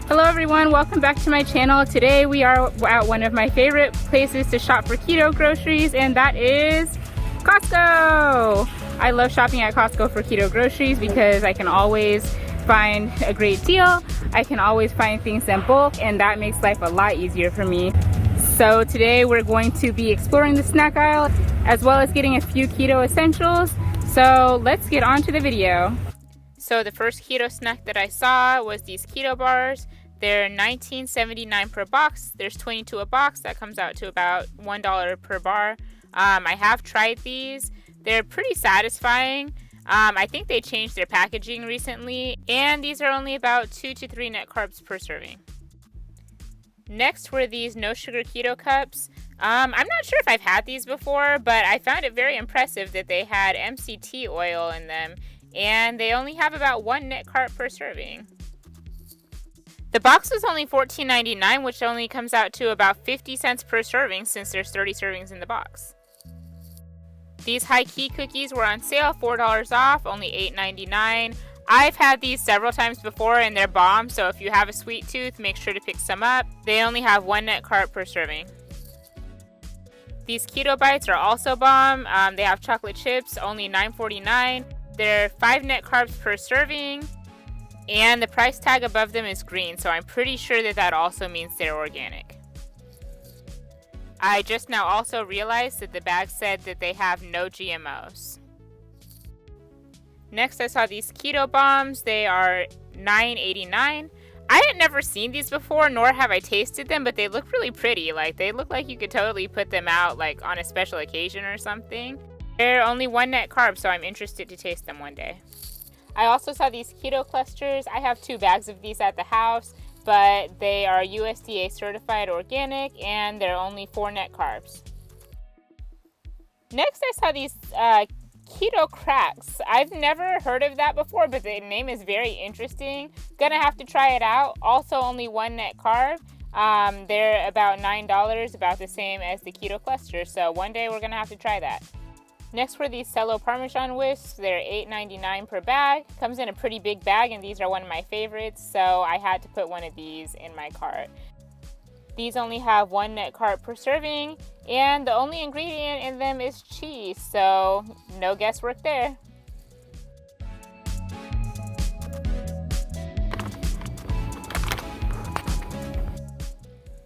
Hello everyone, welcome back to my channel. Today we are at one of my favorite places to shop for keto groceries, and that is Costco. I love shopping at Costco for keto groceries because I can always find a great deal. I can always find things in bulk, and that makes life a lot easier for me. So today we're going to be exploring the snack aisle as well as getting a few keto essentials. So let's get on to the video. So the first keto snack that I saw was these keto bars. They're $19.79 per box. There's 22 a box. That comes out to about $1 per bar. I have tried these. They're pretty satisfying. I think they changed their packaging recently, and these are only about 2 to 3 net carbs per serving. Next were these no sugar keto cups. I'm not sure if I've had these before, but I found it very impressive that they had MCT oil in them, and they only have about 1 net carb per serving. The box was only $14.99, which only comes out to about 50 cents per serving since there's 30 servings in the box. These high key cookies were on sale, $4 off, only $8.99. I've had these several times before and they're bomb, so if you have a sweet tooth, make sure to pick some up. They only have 1 net carb per serving. These keto bites are also bomb. They have chocolate chips, only $9.49. They're 5 net carbs per serving, and the price tag above them is green, so I'm pretty sure that also means they're organic. I just now also realized that the bag said that they have no GMOs. Next, I saw these keto bombs. They are $9.89. I had never seen these before, nor have I tasted them, but they look really pretty. Like, they look like you could totally put them out like on a special occasion or something. They're only 1 net carb, so I'm interested to taste them one day. I also saw these keto clusters. I have 2 bags of these at the house, but they are USDA certified organic, and they're only 4 net carbs. Next, I saw these keto cracks. I've never heard of that before, but the name is very interesting. Gonna have to try it out. Also only 1 net carb. They're about $9, about the same as the keto cluster, so one day we're gonna have to try that. Next were these Cello Parmesan Whisks. They're $8.99 per bag. Comes in a pretty big bag, and these are one of my favorites, so I had to put one of these in my cart. These only have 1 net carb per serving, and the only ingredient in them is cheese, so no guesswork there.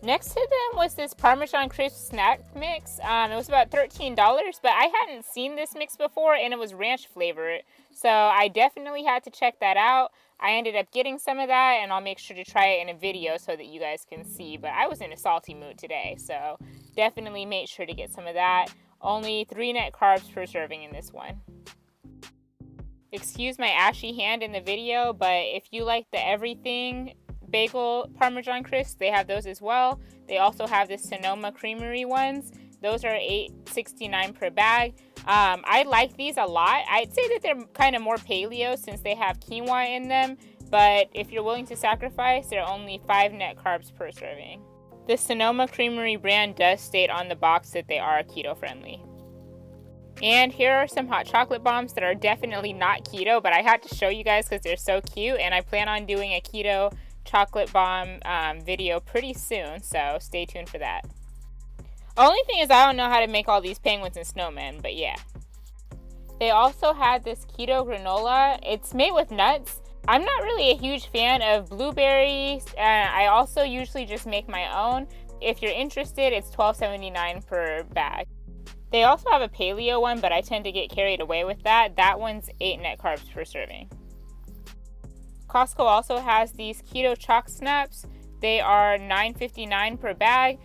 Next to them was this Parmesan Crisp snack mix. It was about $13, but I hadn't seen this mix before, and it was ranch flavored, so I definitely had to check that out. I ended up getting some of that, and I'll make sure to try it in a video so that you guys can see, but I was in a salty mood today, so definitely make sure to get some of that. Only 3 net carbs per serving in this one. Excuse my ashy hand in the video, but if you like the everything bagel Parmesan Crisps, they have those as well. They also have the Sonoma Creamery ones. Those are $8.69 per bag. I like these a lot. I'd say that they're kind of more paleo since they have quinoa in them, but if you're willing to sacrifice, they're only 5 net carbs per serving. The Sonoma Creamery brand does state on the box that they are keto friendly. And here are some hot chocolate bombs that are definitely not keto, but I had to show you guys because they're so cute, and I plan on doing a keto chocolate bomb video pretty soon, so stay tuned for that. Only thing is I don't know how to make all these penguins and snowmen, but yeah. They also had this keto granola. It's made with nuts. I'm not really a huge fan of blueberries, and I also usually just make my own. If you're interested, it's $12.79 per bag. They also have a paleo one, but I tend to get carried away with that. That one's 8 net carbs per serving. Costco also has these keto chalk snaps. They are $9.59 per bag.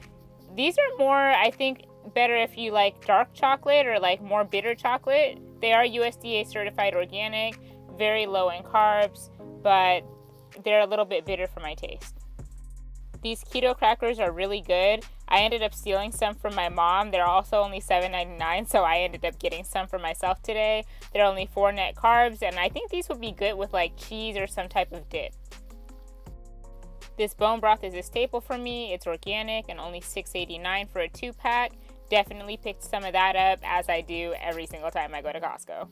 These are more, I think, better if you like dark chocolate or like more bitter chocolate. They are USDA certified organic, very low in carbs, but they're a little bit bitter for my taste. These keto crackers are really good. I ended up stealing some from my mom. They're also only $7.99, so I ended up getting some for myself today. They're only 4 net carbs, and I think these would be good with like cheese or some type of dip. This bone broth is a staple for me. It's organic and only $6.89 for a 2-pack. Definitely picked some of that up, as I do every single time I go to Costco.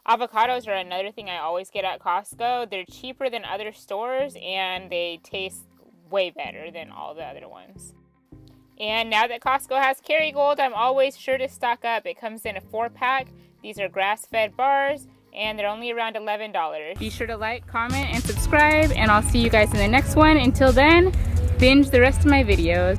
Avocados are another thing I always get at Costco. They're cheaper than other stores and they taste way better than all the other ones. And now that Costco has Kerrygold, I'm always sure to stock up. It comes in a 4-pack. These are grass-fed bars and they're only around $11. Be sure to like, comment, and subscribe, and I'll see you guys in the next one. Until then, binge the rest of my videos.